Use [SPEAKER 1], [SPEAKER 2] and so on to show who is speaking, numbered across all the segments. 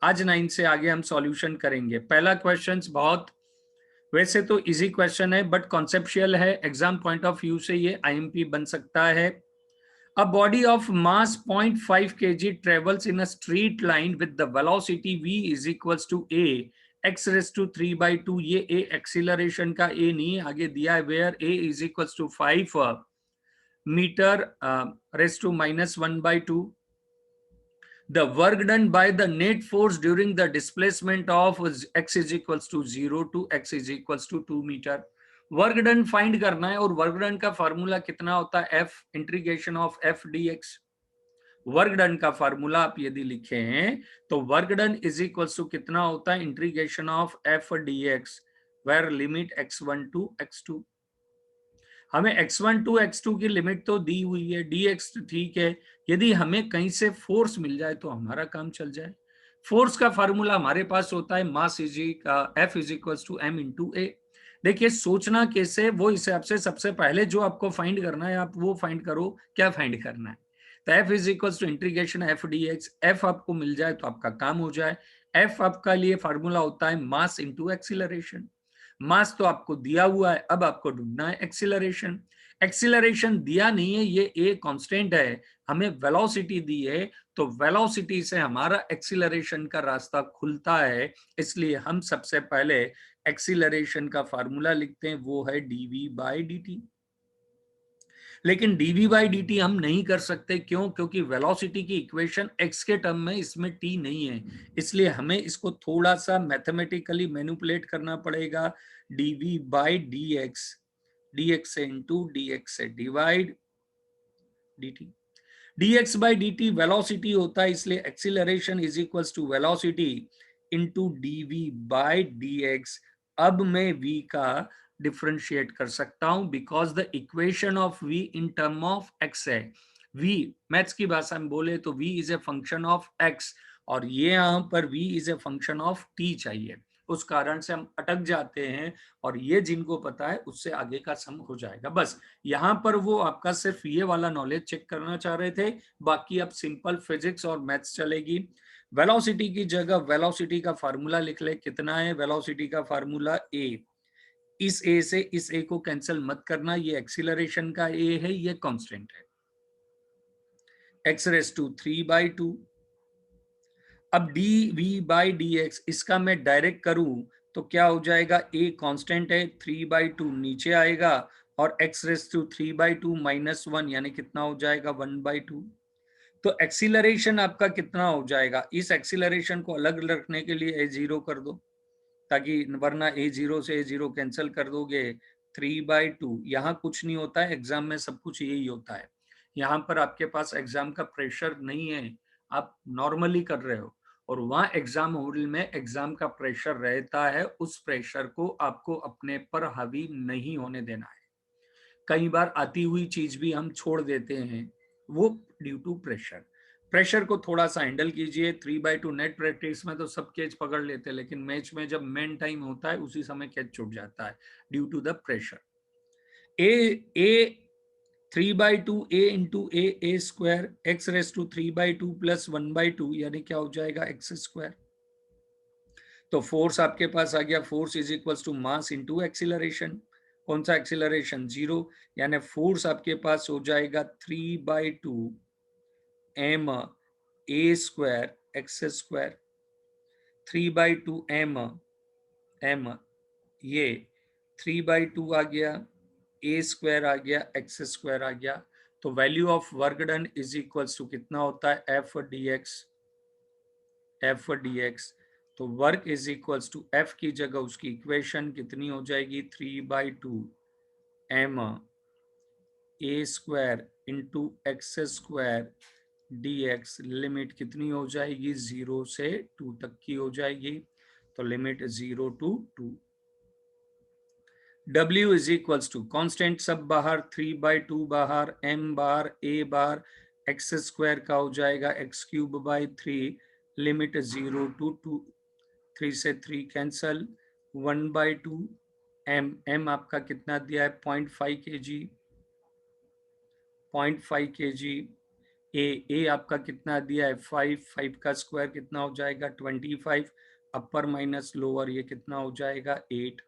[SPEAKER 1] आज 9 से आगे हम सॉल्यूशन करेंगे। पहला क्वेश्चन बहुत वैसे तो इजी क्वेश्चन है बट कॉन्सेप्चुअल है, एग्जाम पॉइंट ऑफ व्यू से ये आईएमपी बन सकता है। A body of mass 0.5 kg travels in a straight line with the velocity v is equals to a x raised to 3 by 2। ये a acceleration का a नहीं, आगे दिया है where a is equals to 5 meter raised to minus 1 by 2। The work done by the net force during the displacement of x is equals to 0 to x is equals to 2 meter। Work done find करना है और work done का formula कितना होता है, F integration of F D X. Work done का formula आप यदि लिखे हैं तो work done is equals to कितना होता है, integration of F D X where limit x1 to x2। हमें x1 टू x2 की लिमिट तो दी हुई है, dx ठीक है। यदि हमें कहीं से फोर्स मिल जाए तो हमारा काम चल जाए। फोर्स का फार्मूला हमारे पास होता है mass F is equals to M into A. देखिए सोचना कैसे, वो हिसाब से सबसे पहले जो आपको फाइंड करना है आप वो फाइंड करो, क्या फाइंड करना है। तो F is equals to integration F D X. F आपको मिल जाए तो आपका काम हो जाए। एफ आपका लिए फार्मूला होता है मास इंटू एक्सीलरेशन। मास तो आपको दिया हुआ है, अब आपको ढूंढना है एक्सीलरेशन। एक्सीलरेशन दिया नहीं है, ये ए कांस्टेंट है, हमें वेलोसिटी दी है, तो वेलोसिटी से हमारा एक्सीलरेशन का रास्ता खुलता है। इसलिए हम सबसे पहले एक्सीलरेशन का फार्मूला लिखते हैं, वो है डीवी बाई डी। लेकिन डीवी बाई डी हम नहीं कर सकते, क्यों? क्योंकि वेलोसिटी की इक्वेशन एक्स के टर्म में, इसमें टी नहीं है, इसलिए हमें इसको थोड़ा सा मैथमेटिकली मैनिपुलेट करना पड़ेगा। डीवी बाई डी एक्स से इंटू डी एक्स से divide dt। dx by dt velocity होता है, इसलिए acceleration is equals to velocity into DV by dx। अब मैं v का डिफरेंशिएट कर सकता हूं because the equation of v in term of x है। v मैथ्स की भाषा में बोले तो v is a function of x, और ये यहां पर v is a function of t चाहिए, उस कारण से हम अटक जाते हैं। और ये जिनको पता है उससे आगे का सम हो जाएगा। बस यहाँ पर वो आपका सिर्फ ये वाला नॉलेज चेक करना चाह रहे थे, बाकी अब सिंपल फिजिक्स और मैथ्स चलेगी। वेलोसिटी की जगह वेलोसिटी का फार्मूला लिख ले, कितना है वेलोसिटी का फार्मूला a। इस a से इस a को कैंसिल मत करना, ये एक्सीलरेशन का a है, ये कांस्टेंट है, x रेज टू 3 by 2। अब dv बाई dx इसका मैं डायरेक्ट करूं तो क्या हो जाएगा, a कांस्टेंट है, 3 by 2 नीचे आएगा और x raise to 3 by 2 minus 1 यानी कितना हो जाएगा 1 by 2। तो एक्सीलरेशन आपका कितना हो जाएगा, इस एक्सीलरेशन को अलग रखने के लिए a0 कर दो, ताकि वरना a0 से a0 कैंसिल कर दोगे, 3 by 2। यहाँ कुछ नहीं होता है, एग्जाम में सब कुछ यही होता है। यहाँ पर आपके पास एग्जाम का प्रेशर नहीं है, आप नॉर्मली कर रहे हो, और वहाँ एग्जाम हॉल में एग्जाम का प्रेशर रहता है, उस प्रेशर को आपको अपने पर हावी नहीं होने देना है। कई बार आती हुई चीज भी हम छोड़ देते हैं, वो ड्यू टू प्रेशर। प्रेशर को थोड़ा सा हैंडल कीजिए। 3 by 2 नेट प्रैक्टिस में तो सब कैच पकड़ लेते हैं, लेकिन मैच में जब मेन टाइम होता है उसी समय कैच छूट जाता है due to the pressure. A 3 by 2 a into A square X raise to 3 by 2 plus 1 by 2 यानी क्या हो जाएगा एक्स स्क्वायर। तो फोर्स आपके पास आ गया, force is equals to mass into acceleration. कौन सा एक्सीलरेशन, 0, यानी फोर्स आपके पास हो जाएगा 3 by 2 m a square x square. 3 by 2 m ये 3 by 2 आ गया, a स्क्वायर आ गया, एक्स स्क्वायर आ गया। तो value of work done is equals to कितना होता है, एफ डी एक्स। तो work is equals to F की जगह उसकी इक्वेशन कितनी हो जाएगी, 3 by 2 m a square into x square dx। Limit कितनी हो जाएगी, 0 से 2 तक की हो जाएगी, तो limit 0 to 2। w is equals to constant सब बाहर, 3 by 2 बाहर, m बार, a बार, एक्स स्क्वायर का हो जाएगा X cube by 3, limit 0 to 2, 3 से 3 कैंसल, 1 by 2 m आपका कितना दिया है 0.5 kg, ए आपका कितना दिया है 5, 5 का स्क्वायर कितना हो जाएगा 25, अपर माइनस लोअर ये कितना हो जाएगा 8,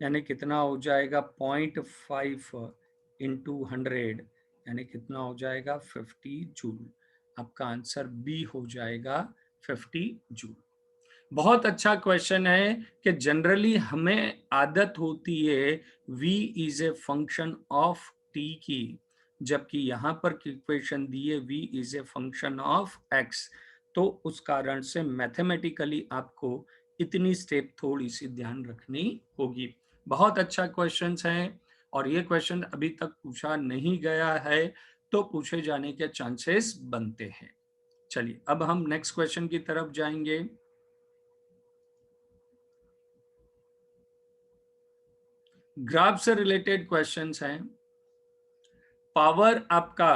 [SPEAKER 1] यानी कितना हो जाएगा 0.5 इंटू 100 यानी कितना हो जाएगा 50 जूल। आपका आंसर बी हो जाएगा 50 जूल। बहुत अच्छा क्वेश्चन है कि जनरली हमें आदत होती है v is a function of t की, जबकि यहां पर इक्वेशन दी है v is a function of x, तो उस कारण से मैथमेटिकली आपको इतनी स्टेप थोड़ी सी ध्यान रखनी होगी। बहुत अच्छा क्वेश्चन है और ये क्वेश्चन अभी तक पूछा नहीं गया है, तो पूछे जाने के चांसेस बनते हैं। चलिए अब हम नेक्स्ट क्वेश्चन की तरफ जाएंगे। ग्राफ से रिलेटेड क्वेश्चंस हैं। पावर आपका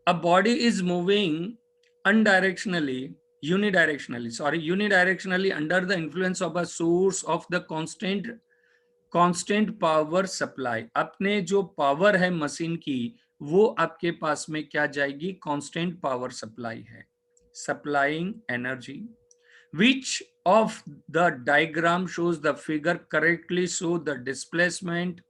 [SPEAKER 1] a body is moving undirectionally unidirectionally under the influence of a source of the constant power supply. अपने जो पावर है मशीन की वो आपके पास में क्या जाएगी, कांस्टेंट पावर सप्लाई है, supplying energy. Which of the diagram shows the figure correctly show the displacement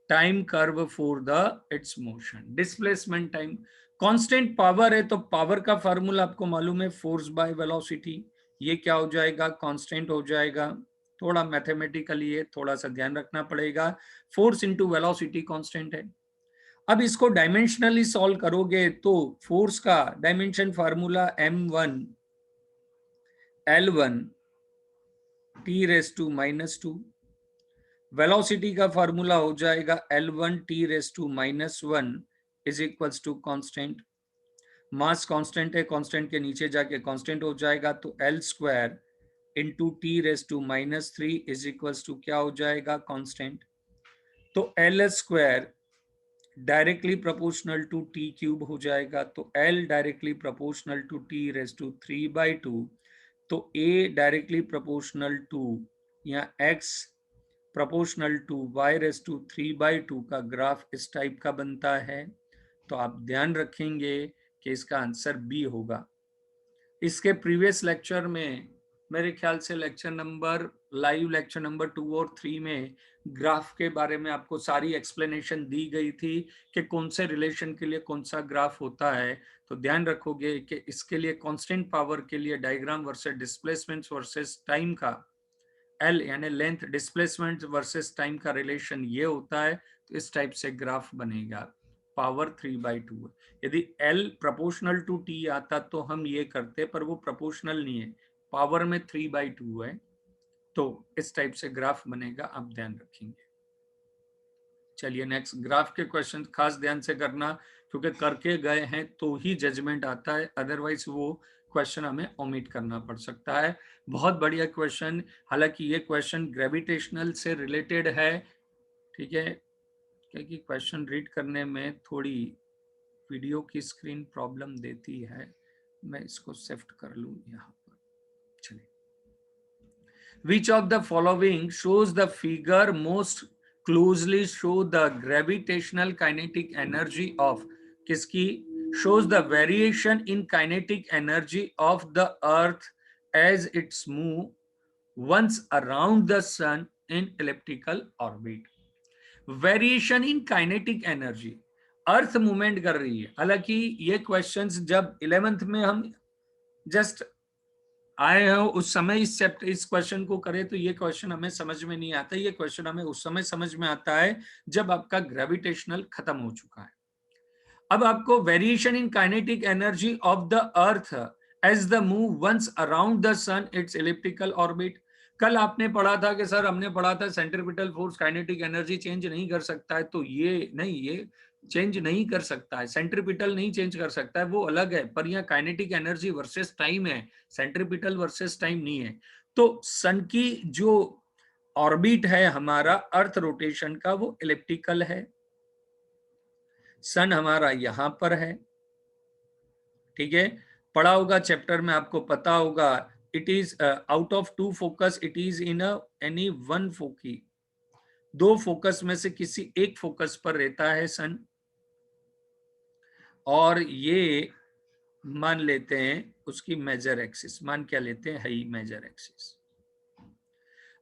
[SPEAKER 1] time curve for the its motion? Displacement time constant power है तो पावर का फार्मूला आपको मालूम है फोर्स बाय वेलोसिटी, ये क्या हो जाएगा कांस्टेंट हो जाएगा। थोड़ा मैथमेटिकली है, थोड़ा सा ध्यान रखना पड़ेगा, फोर्स इंटू वेलोसिटी कांस्टेंट है। अब इसको डायमेंशनली सॉल्व करोगे तो फोर्स का dimension formula m1 L1 t⁻², velocity का फार्मूला हो जाएगा L1 t⁻⁻1 is equals to constant. Mass constant है, कांस्टेंट के नीचे जाके कांस्टेंट हो जाएगा, तो L² into t⁻³ is equals to क्या हो जाएगा कांस्टेंट। तो L² directly proportional to t³ हो जाएगा, तो L directly proportional to t⁻³ तो A डायरेक्टली प्रोपोर्शनल टू या X प्रोपोर्शनल टू y⁻³ का ग्राफ इस टाइप का बनता है। तो आप ध्यान रखेंगे कि इसका आंसर बी होगा। इसके प्रीवियस लेक्चर में मेरे ख्याल से लाइव लेक्चर नंबर 2 और 3 में ग्राफ के बारे में आपको सारी एक्सप्लेनेशन दी गई थी कि कौन से रिलेशन के लिए कौन सा ग्राफ होता है। तो ध्यान रखोगे कि इसके लिए कांस्टेंट पावर के लिए diagram versus displacement versus time का एल यानी लेंथ डिस्प्लेसमेंट वर्सेस टाइम का रिलेशन ये होता है, तो इस टाइप से ग्राफ बनेगा। पावर 3/2 यदि L प्रोपोर्शनल टू T आता तो हम ये करते, पर वो प्रोपोर्शनल नहीं है, पावर में 3/2 है, तो इस टाइप से ग्राफ बनेगा, आप ध्यान रखेंगे। चलिए नेक्स्ट ग्राफ के क्वेश्चन खास ध्यान से करना, क्योंकि करके गए हैं तो ही जजमेंट आता है, अदरवाइज वो क्वेश्चन हमें ओमिट करना पड़ सकता है। बहुत बढ़िया क्वेश्चन, हालांकि ये क्वेश्चन ग्रेविटेशनल से रिलेटेड है, ठीक है, क्योंकि क्वेश्चन रीड करने में थोड़ी वीडियो की स्क्रीन प्रॉब्लम देती है। मैं इसको शिफ्ट कर लूं यहाँ पर। चलिए, विच of the following shows the figure most closely show the gravitational kinetic energy of, किसकी, shows the variation in kinetic energy of the earth as its move once around the sun in elliptical orbit. Variation in kinetic energy, earth movement कर रही है। हालांकि ये questions जब 11th में हम just आए हैं उस समय इस क्वेश्चन को करें तो ये क्वेश्चन हमें समझ में नहीं आता। ये क्वेश्चन हमें उस समय समझ में आता है जब आपका ग्रेविटेशनल खत्म हो चुका है। अब आपको variation in kinetic energy of the earth as the move once around the sun its elliptical orbit. कल आपने पढ़ा था कि सर हमने पढ़ा था centripetal force kinetic energy change नहीं कर सकता है, तो ये नहीं, ये चेंज नहीं कर सकता है, सेंट्रीपिटल नहीं चेंज कर सकता है, वो अलग है। पर यहाँ काइनेटिक एनर्जी वर्सेस टाइम है, सेंट्रीपिटल वर्सेस टाइम नहीं है। तो सन की जो ऑर्बिट है हमारा अर्थ रोटेशन का वो एलिप्टिकल है, सन हमारा यहां पर है, ठीक है, पढ़ा होगा चैप्टर में, आपको पता होगा। It is out of 2 focus it is in any 1 फोकी, दो फोकस में से किसी एक फोकस पर रहता है सन, और ये मान लेते हैं उसकी मेजर एक्सिस, मान क्या लेते हैं, हाई मेजर एक्सिस।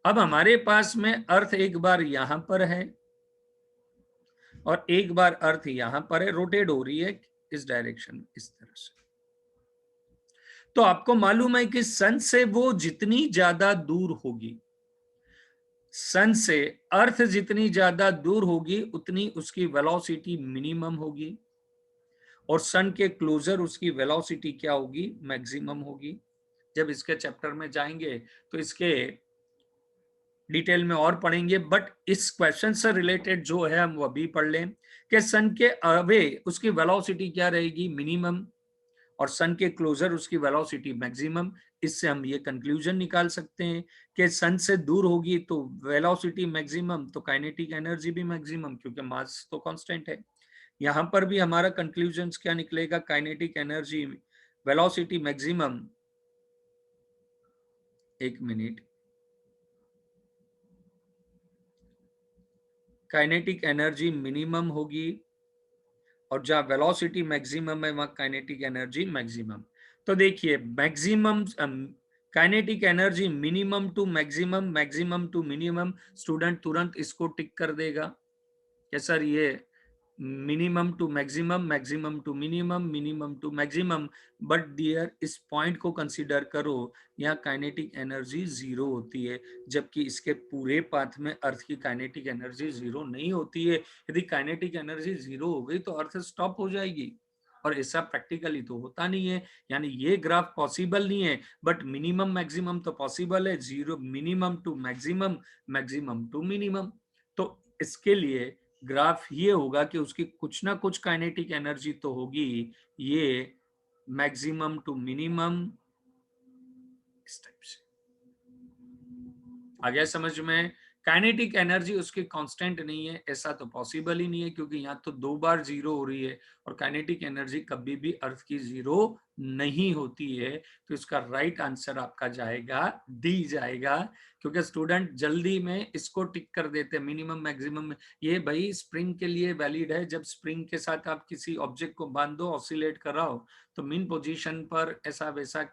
[SPEAKER 1] अब हमारे पास में अर्थ एक बार यहां पर है और एक बार अर्थ यहां पर है, रोटेट हो रही है इस डायरेक्शन में, इस तरह से। तो आपको मालूम है कि सन से वो जितनी ज्यादा दूर होगी, सन से अर्थ जितनी ज्यादा दूर होगी उतनी उसकी वेलोसिटी मिनिमम होगी, और सन के क्लोजर उसकी वेलोसिटी क्या होगी, मैक्सिमम होगी। जब इसके चैप्टर में जाएंगे तो इसके डिटेल में और पढ़ेंगे, बट इस क्वेश्चन से रिलेटेड जो है हम वो अभी पढ़ लें कि सन के अवे उसकी वेलोसिटी क्या रहेगी, मिनिमम, और सन के क्लोजर उसकी वेलोसिटी मैक्सिमम। इससे हम ये कंक्लूजन निकाल सकते हैं कि सन से दूर होगी तो वेलोसिटी मैक्सिमम, तो काइनेटिक एनर्जी भी मैक्सिमम, क्योंकि मास तो कांस्टेंट है। यहां पर भी हमारा कंक्लूजन क्या निकलेगा, काइनेटिक एनर्जी वेलोसिटी मैक्सिमम, एक मिनट, काइनेटिक एनर्जी मिनिमम होगी, और जहां वेलोसिटी मैक्सिमम है वहां काइनेटिक एनर्जी मैक्सिमम। तो देखिए maximum kinetic energy minimum to maximum, maximum to minimum, student तुरंत इसको टिक कर देगा कि सर ये minimum to maximum, maximum to minimum, minimum to maximum. But dear इस पॉइंट को कंसीडर करो, यहाँ काइनेटिक एनर्जी जीरो होती है, जबकि इसके पूरे पाथ में अर्थ की काइनेटिक एनर्जी जीरो नहीं होती है। यदि काइनेटिक एनर्जी जीरो हो गई तो अर्थ स्टॉप हो जाएगी, और ऐसा प्रैक्टिकली तो होता नहीं है, यानी ये ग्राफ पॉसिबल नहीं है। बट मिनिमम मैक्सिमम तो पॉसिबल है, zero minimum to maximum, maximum to minimum. तो इसके लिए ग्राफ ये होगा कि उसकी कुछ ना कुछ काइनेटिक एनर्जी तो होगी, ये मैक्सिमम टू मिनिमम, इस टाइप से। आ गया समझ में? काइनेटिक एनर्जी उसकी कांस्टेंट नहीं है, ऐसा तो पॉसिबल ही नहीं है, क्योंकि यहाँ तो दो बार जीरो हो रही है, और काइनेटिक एनर्जी कभी भी अर्थ की जीरो नहीं होती है। तो इसका राइट आंसर आपका जाएगा डी जाएगा, क्योंकि स्टूडेंट जल्दी में इसको टिक कर देते हैं मिनिमम मैक्सिमम। ये भाई स्प्रिंग के लिए वैलिड है, जब स्प्रिंग के साथ आप किसी ऑब्जेक्ट को बांध दो, ऑसिलेट कराओ, तो मीन पोजीशन पर ऐसा वैसा,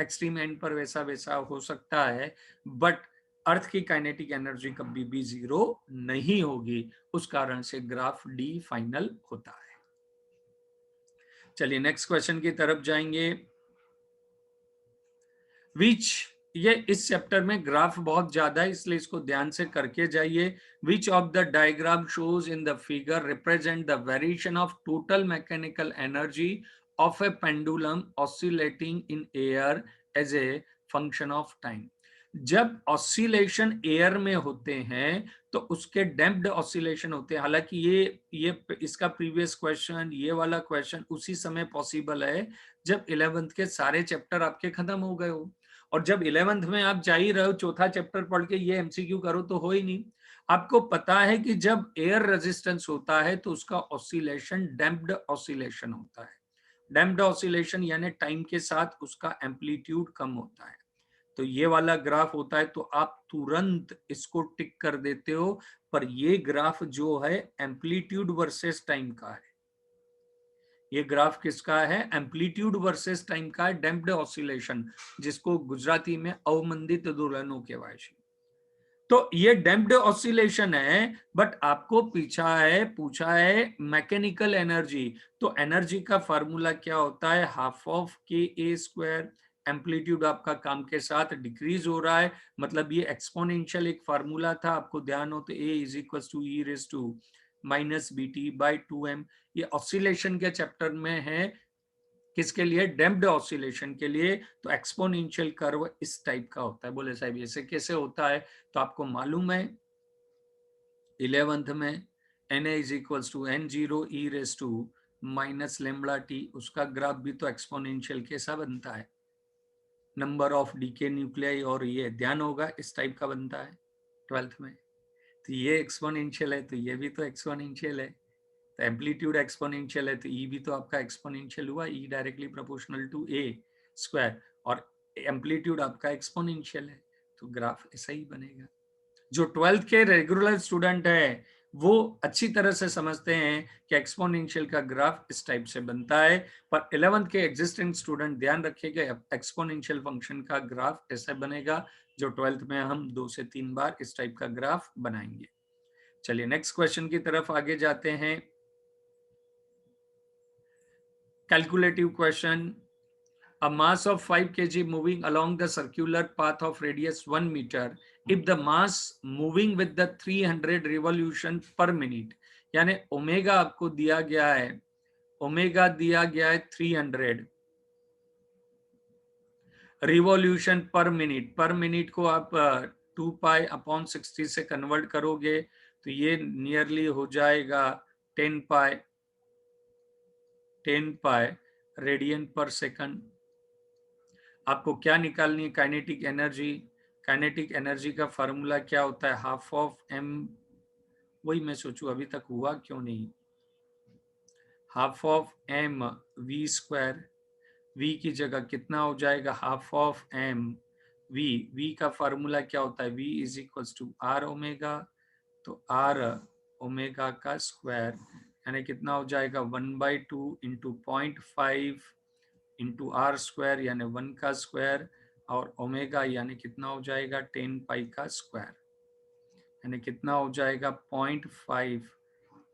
[SPEAKER 1] एक्सट्रीम एंड पर वैसा वैसा हो सकता है, बट अर्थ की काइनेटिक एनर्जी कभी भी जीरो नहीं होगी। उस कारण से ग्राफ डी फाइनल होता है। चलिए नेक्स्ट क्वेश्चन की तरफ जाएंगे। विच, ये इस चैप्टर में ग्राफ बहुत ज्यादा है, इसलिए इसको ध्यान से करके जाइए। Which of the diagram shows in the figure represent the variation of total mechanical energy of a pendulum oscillating in air as a function of time. जब ऑसिलेशन एयर में होते हैं तो उसके डैम्प्ड ऑसिलेशन होते हैं। हालांकि ये इसका प्रीवियस क्वेश्चन, ये वाला क्वेश्चन उसी समय पॉसिबल है जब 11th के सारे चैप्टर आपके खत्म हो गए हो, और जब 11th में आप जा ही रहे हो, चौथा चैप्टर पढ़ के ये एमसीक्यू करो तो हो ही नहीं। आपको पता है कि जब एयर रेजिस्टेंस होता है तो उसका ऑसिलेशन डैम्प्ड ऑसिलेशन होता है। डैम्प्ड ऑसिलेशन यानी टाइम के साथ उसका एम्पलीट्यूड कम होता है। तो ये वाला ग्राफ होता है तो आप तुरंत इसको टिक कर देते हो, पर ये ग्राफ जो है एम्पलीट्यूड वर्सेस टाइम का है। ये ग्राफ किसका है, एम्पलीट्यूड वर्सेस टाइम का है, डैम्प्ड ऑसिलेशन, जिसको गुजराती में अवमंदित दोलनों के वायसी। तो ये डैम्प्ड ऑसिलेशन है, बट आपको पूछा है मैकेनिकल एनर्जी। तो एनर्जी का फार्मूला क्या होता है, हाफ ऑफ के ए स्क्वायर। एम्पलीट्यूड आपका काम के साथ डिक्रीज हो रहा है, मतलब ये एक्सपोनेंशियल एक फार्मूला था, आपको ध्यान हो तो A is equal to E raise to minus B T by 2m। ये ऑसिलेशन के चैप्टर में है, किसके लिए, डैम्प्ड ऑसिलेशन के लिए। तो एक्सपोनेंशियल कर्व इस टाइप का होता है। बोले साहब ऐसे कैसे होता है, तो आपको मालूम है 11th में Na is equals to n0 e raise to minus lambda T, उसका ग्राफ भी तो एक्सपोनेंशियल कैसा बनता है, नंबर ऑफ डीके न्यूक्लियाई, और ये ध्यान होगा इस टाइप का बनता है 12th में। तो ये एक्सपोनेंशियल है तो ये भी तो एक्सपोनेंशियल है, तो एम्पलीट्यूड एक्सपोनेंशियल है तो ई भी तो आपका एक्सपोनेंशियल हुआ, E directly proportional to A square, और एम्पलीट्यूड आपका एक्सपोनेंशियल है, तो ग्राफ ऐसा ही बनेगा। जो 12th के रेगुलर स्टूडेंट है वो अच्छी तरह से समझते हैं कि एक्सपोनेंशियल का ग्राफ इस टाइप से बनता है, पर 11th के एग्जिस्टिंग स्टूडेंट ध्यान रखिएगा एक्सपोनेंशियल फंक्शन का ग्राफ ऐसे बनेगा, जो 12th में हम 2 से 3 बार इस टाइप का ग्राफ बनाएंगे। चलिए नेक्स्ट क्वेश्चन की तरफ आगे जाते हैं। Calculative question, a mass of 5 kg moving along the circular path of radius 1 meter if the mass moving with the 300 revolution per minute, यानी ओमेगा आपको दिया गया है, ओमेगा दिया गया है 300 रिवॉल्यूशन पर मिनट को आप 2 पाई अपॉन 60 से कन्वर्ट करोगे तो ये नियरली हो जाएगा 10 पाई रेडियन पर सेकंड। आपको क्या निकालनी है? Kinetic energy. काइनेटिक एनर्जी का फार्मूला क्या होता है? हाफ ऑफ एम, वही मैं सोचूं अभी तक हुआ क्यों नहीं, half of M V square, V की जगह कितना हो जाएगा? Half of M V, V का फार्मूला क्या होता है? V is equals to R omega, तो आर ओमेगा का स्क्वायर यानी कितना हो जाएगा? 1/2 इंटू 0.5 इंटू आर स्क्वायर यानी 1 का स्क्वायर, और ओमेगा यानी कितना हो जाएगा? 10 पाई का स्क्वायर यानी कितना हो जाएगा? 0.5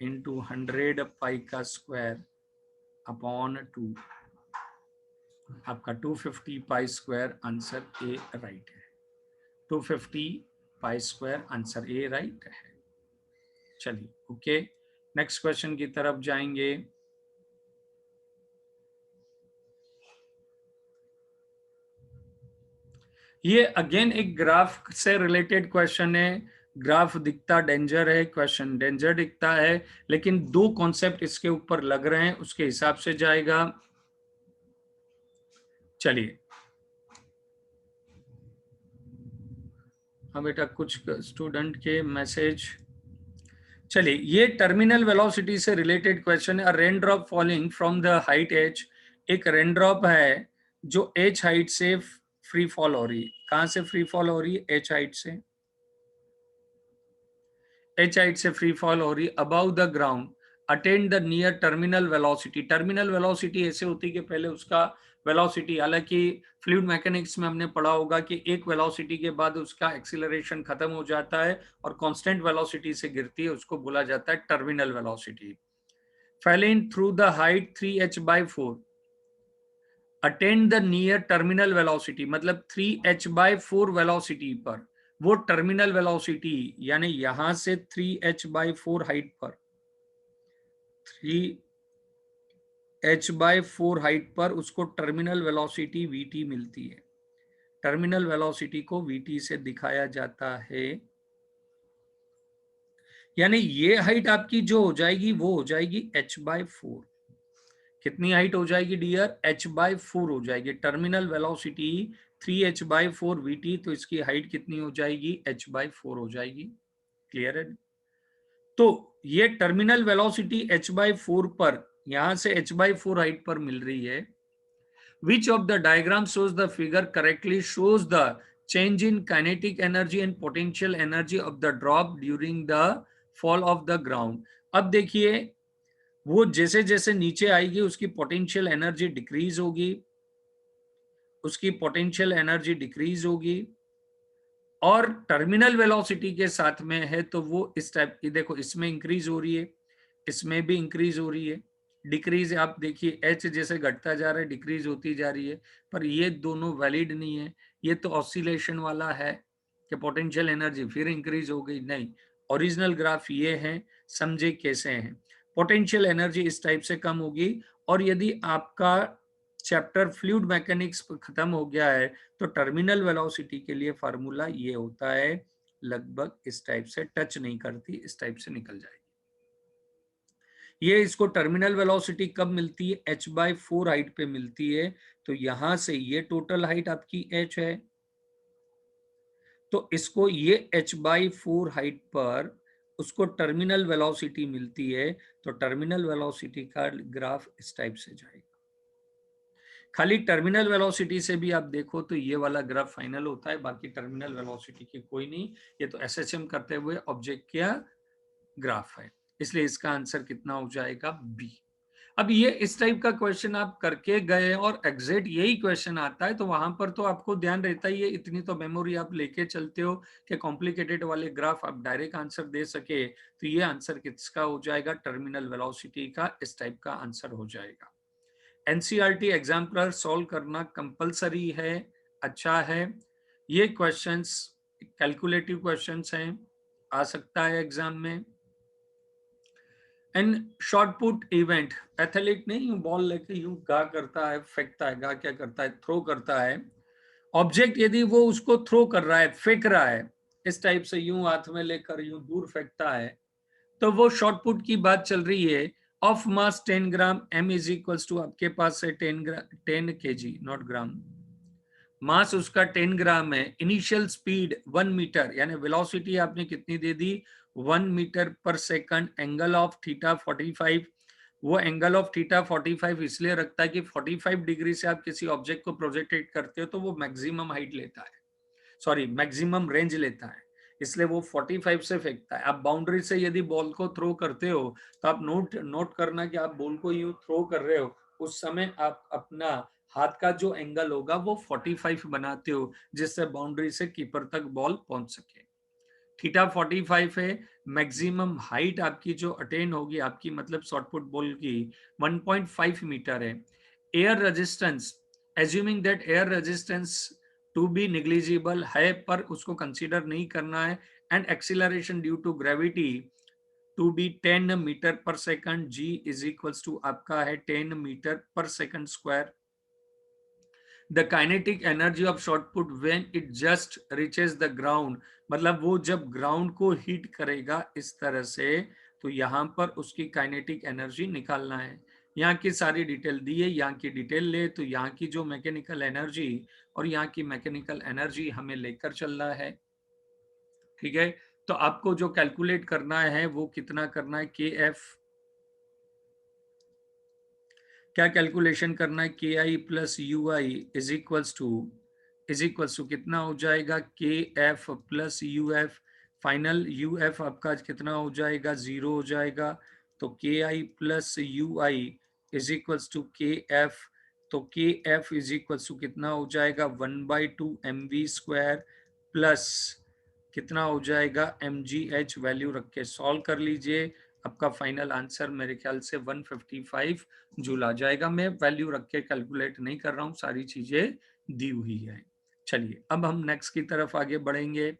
[SPEAKER 1] इंटू 100 पाई का स्क्वायर अपॉन 2, आपका 250 pi square answer A right है। 250 pi square answer A right है। चलिए ओके, नेक्स्ट क्वेश्चन की तरफ जाएंगे। ये अगेन एक ग्राफ से रिलेटेड क्वेश्चन है। ग्राफ दिखता डेंजर है, क्वेश्चन डेंजर दिखता है, लेकिन दो कॉन्सेप्ट इसके ऊपर लग रहे हैं, उसके हिसाब से जाएगा। चलिए हाँ बेटा, कुछ स्टूडेंट के मैसेज। चलिए, ये टर्मिनल वेलोसिटी से रिलेटेड क्वेश्चन है। A raindrop falling from the height H, एक रेन ड्रॉप है जो एच हाइट से फ्री फॉल हो रही है। कहां से फ्री फॉल हो रही है? एच हाइट से, एच हाइट से फ्री फॉल हो रही है about the ground, attend the near terminal velocity. Terminal velocity ऐसे होती है कि पहले उसका वेलोसिटी, हालांकि फ्लूइड मैकेनिक्स में हमने पढ़ा होगा कि एक वेलोसिटी के बाद उसका एक्सीलरेशन खत्म हो जाता है और कांस्टेंट वेलोसिटी से गिरती है, उसको बोला जाता है terminal velocity. Falling through the height 3h/4, attend the near terminal velocity, मतलब 3h/4 वेलोसिटी पर, वो टर्मिनल वेलोसिटी यानी यहां से 3h/4 हाइट पर, 3h/4 हाइट पर उसको टर्मिनल वेलोसिटी vt मिलती है। टर्मिनल वेलोसिटी को vt से दिखाया जाता है, यानी ये हाइट आपकी जो हो जाएगी वो हो जाएगी h/4। कितनी हाइट हो जाएगी डियर? h/4 हो जाएगी। टर्मिनल वेलोसिटी 3h/4 vt, तो इसकी हाइट कितनी हो जाएगी? h/4 हो जाएगी। क्लियर है? तो ये टर्मिनल वेलोसिटी h/4 पर, यहां से h/4 हाइट पर मिल रही है। Which of the diagram shows the figure correctly shows the change in kinetic energy and potential energy of the drop during the fall of the ground? अब देखिए, वो जैसे जैसे नीचे आएगी उसकी पोटेंशियल एनर्जी डिक्रीज होगी, उसकी पोटेंशियल एनर्जी डिक्रीज होगी, और टर्मिनल वेलोसिटी के साथ में है तो वो इस टाइप की, देखो इसमें इंक्रीज हो रही है, इसमें भी इंक्रीज हो रही है, डिक्रीज आप देखिए एच जैसे घटता जा रहा है डिक्रीज होती जा रही है, पर ये दोनों वैलिड नहीं है। ये तो ऑसिलेशन वाला है कि पोटेंशियल एनर्जी फिर इंक्रीज हो गई, नहीं, ओरिजिनल ग्राफ ये है, समझे कैसे है। पोटेंशियल एनर्जी इस टाइप से कम होगी, और यदि आपका चैप्टर फ्लूइड मैकेनिक्स खत्म हो गया है तो टर्मिनल वेलोसिटी के लिए फार्मूला ये होता है, लगभग इस टाइप से, टच नहीं करती, इस टाइप से निकल जाएगी। ये इसको टर्मिनल वेलोसिटी कब मिलती है? h/4 हाइट पे मिलती है। तो यहां से ये टोटल हाइट आपकी h है, तो इसको ये h/4 हाइट पर उसको टर्मिनल वेलोसिटी मिलती है, तो टर्मिनल वेलोसिटी का ग्राफ इस टाइप से जाएगा। खाली टर्मिनल वेलोसिटी से भी आप देखो तो ये वाला ग्राफ फाइनल होता है, बाकी टर्मिनल वेलोसिटी की कोई नहीं, ये तो एसएचएम करते हुए ऑब्जेक्ट का ग्राफ है, इसलिए इसका आंसर कितना हो जाएगा, बी। अब ये इस टाइप का क्वेश्चन आप करके गए और एग्जैक्ट यही क्वेश्चन आता है तो वहां पर तो आपको ध्यान रहता ही है, इतनी तो मेमोरी आप लेके चलते हो कि कॉम्प्लिकेटेड वाले ग्राफ आप डायरेक्ट आंसर दे सके, तो ये आंसर किसका हो जाएगा, टर्मिनल वेलोसिटी का इस टाइप का आंसर हो जाएगा। एनसीईआरटी एग्जाम पर सॉल्व करना कंपलसरी है, अच्छा है। ये क्वेश्चंस कैलकुलेटिव क्वेश्चंस हैं, आ सकता है एग्जाम में। And short put event, athlete नहीं यूं बॉल लेके यूं गा करता है, फेंकता है, गा क्या करता है, थ्रो करता है। ऑब्जेक्ट यदि वो उसको थ्रो कर रहा है, फेंक रहा है, इस टाइप से यूं हाथ में लेकर यूं दूर फेंकता है, तो वो शॉर्ट पुट की बात चल रही है। Of mass 10 gram, M is equals to आपके पास है 10 kg, नॉट ग्राम। मास उसका 10 ग्राम है, इनिशियल स्पीड 1 मीटर, यानी वेलोसिटी आपने कितनी दे दी, 1 metre per second, angle of theta 45। वो एंगल ऑफ थीटा 45 इसलिए रखता है कि 45 डिग्री से आप किसी ऑब्जेक्ट को प्रोजेक्टेड करते हो तो वो मैक्सिमम हाइट लेता है, सॉरी मैक्सिमम रेंज लेता है, इसलिए वो 45 से फेंकता है। आप बाउंड्री से यदि बॉल को थ्रो करते हो तो आप नोट करना कि आप बॉल को यूं थ्रो कर रहे हो, उस समय आप अपना हाथ का जो एंगल होगा वो 45 बनाते हो, जिससे बाउंड्री से कीपर तक बॉल पहुंच सके। थीटा 45 है, मैक्सिमम हाइट आपकी जो अटेन होगी आपकी, मतलब शॉर्टपुट बॉल की 1.5 मीटर है। Air resistance, assuming that air resistance to be negligible है, पर उसको कंसीडर नहीं करना है। And acceleration due to gravity to be 10 metre per second, G is equals to आपका है 10 metre per second square. The kinetic energy of short put when it just reaches the ground, मतलब वो जब ground को hit करेगा इस तरह से, तो यहाँ पर उसकी काइनेटिक एनर्जी निकालना है। यहाँ की सारी डिटेल दी है, यहाँ की डिटेल ले तो यहाँ की जो मैकेनिकल एनर्जी और यहाँ की मैकेनिकल एनर्जी हमें लेकर चलना है, ठीक है। तो आपको जो कैलकुलेट करना है वो कितना करना है, के एफ, क्या कैलकुलेशन करना है, K I plus U I is equals to कितना हो जाएगा, K F plus U F. Final U F आपका कितना हो जाएगा, 0 हो जाएगा। तो K I plus U I is equals to K F, तो K F is equals to कितना हो जाएगा, 1/2 mv स्क्वायर प्लस कितना हो जाएगा, mgh। वैल्यू रख के सॉल्व कर लीजिए, आपका फाइनल आंसर मेरे ख्याल से 155 जूल आ जाएगा। मैं वैल्यू रख के कैलकुलेट नहीं कर रहा हूँ, सारी चीजें दी हुई है। चलिए अब हम नेक्स्ट की तरफ आगे बढ़ेंगे।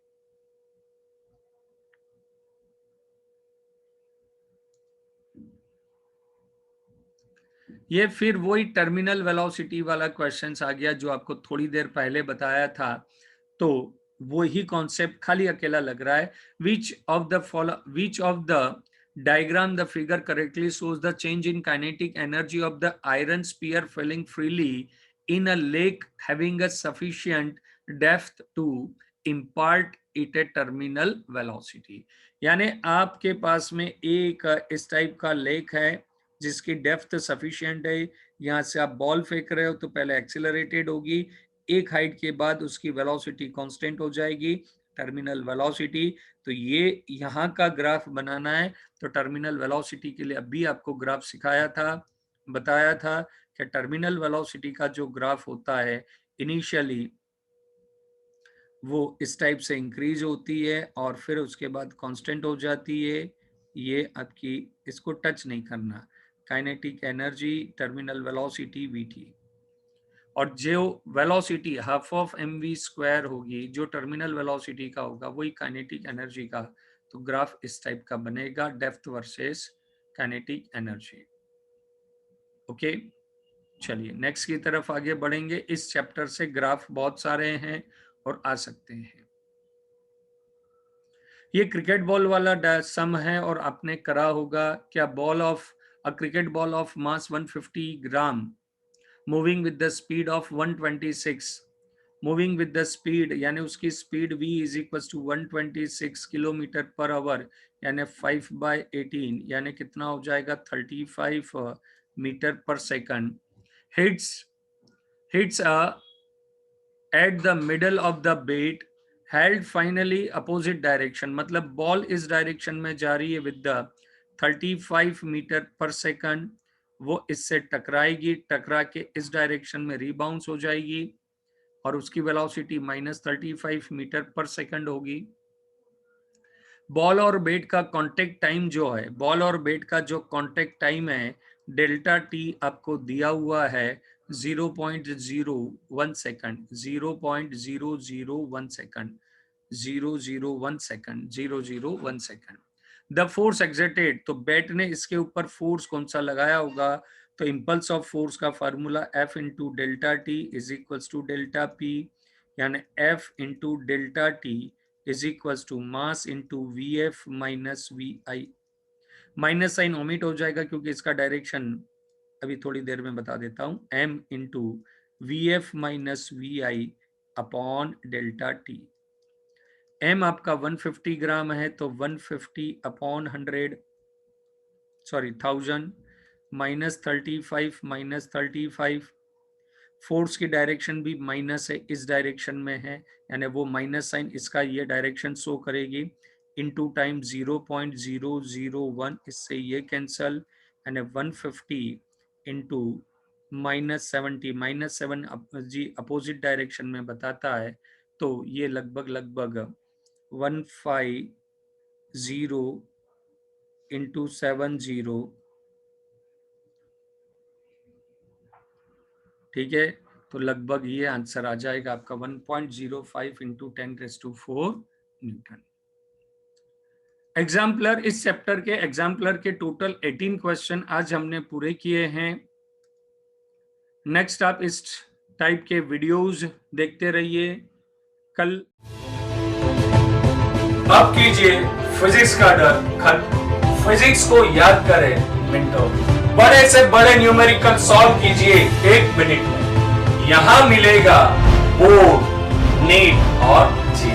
[SPEAKER 1] ये फिर वही टर्मिनल वेलोसिटी वाला क्वेश्चन आ गया जो आपको थोड़ी देर पहले बताया था, तो वही कॉन्सेप्ट खाली अकेला लग रहा है। विच of the diagram the figure correctly shows the change in kinetic energy of the iron sphere falling freely in a lake having a sufficient depth to impart it a terminal velocity। यानी आपके पास में एक इस type का lake है जिसकी depth sufficient है, यहाँ से आप बॉल फेंक रहे हो तो पहले एक्सिलरेटेड होगी, एक हाइट के बाद उसकी वेलोसिटी कांस्टेंट हो जाएगी, टर्मिनल वेलोसिटी। तो ये यहाँ का ग्राफ बनाना है, तो टर्मिनल वेलोसिटी के लिए अभी आपको ग्राफ सिखाया था, बताया था कि टर्मिनल वेलोसिटी का जो ग्राफ होता है इनिशियली वो इस टाइप से इंक्रीज होती है और फिर उसके बाद कांस्टेंट हो जाती है। ये आपकी, इसको टच नहीं करना, kinetic energy, terminal velocity VT, और जो velocity half of mv square होगी, जो टर्मिनल वेलोसिटी का होगा वही काइनेटिक एनर्जी का। तो ग्राफ इस टाइप का बनेगा, depth versus kinetic energy. Okay, चलिए नेक्स्ट की तरफ आगे बढ़ेंगे। इस चैप्टर से ग्राफ बहुत सारे हैं और आ सकते हैं। ये क्रिकेट बॉल वाला सम है और आपने करा होगा क्या, ball of a cricket ball of mass 150 gram moving with the speed of 126, moving with the speed यानी उसकी speed v is equal to 126 kilometre per hour, यानी 5/18 यानी कितना हो जाएगा, 35 metre per second. Hits hits at the middle of the bat, held finally opposite direction, मतलब ball इस direction में जा रही है with the 35 metre per second, वो इससे टकराएगी, टकरा के इस डायरेक्शन में रीबाउंस हो जाएगी और उसकी वेलोसिटी -35 मीटर पर सेकंड होगी। बॉल और बेट का कांटेक्ट टाइम जो है, बॉल और बेट का जो कांटेक्ट टाइम है डेल्टा टी आपको दिया हुआ है 0.01 second, 0.001 second, 001 second, 001 second. The force exerted, तो बैट ने इसके ऊपर फोर्स कौन सा लगाया होगा, तो इंपल्स ऑफ फोर्स का formula F into delta T is equals to delta P, यानी F into delta T is equals to mass into VF minus VI। Minus sign omit हो जाएगा क्योंकि इसका डायरेक्शन अभी थोड़ी देर में बता देता हूं, M into VF minus VI upon delta T. M आपका 150 ग्राम है तो 150 अपॉन 100, सॉरी 1000, -35 फोर्स की डायरेक्शन भी माइनस है, इस डायरेक्शन में है, यानी वो माइनस साइन इसका ये डायरेक्शन शो करेगी, इनटू टाइम 0.001, इससे ये कैंसल, यानी 150 इंटू -70, -7 जी अपोजिट डायरेक्शन में बताता है, तो ये लगभग 150 इंटू 70, ठीक है, तो लगभग ये आंसर आ जाएगा आपका 1.05 इंटू 10⁴ न्यूटन। एग्जाम्पलर, इस चैप्टर के एग्जाम्पलर के टोटल 18 क्वेश्चन आज हमने पूरे किए हैं। नेक्स्ट आप इस टाइप के वीडियोस देखते रहिए। कल अब कीजिए फिजिक्स का डर खत्म, फिजिक्स को याद करें मिनटों, बड़े से बड़े न्यूमेरिकल सॉल्व कीजिए 1 मिनट में। यहां मिलेगा बोर्ड, नीट और जी।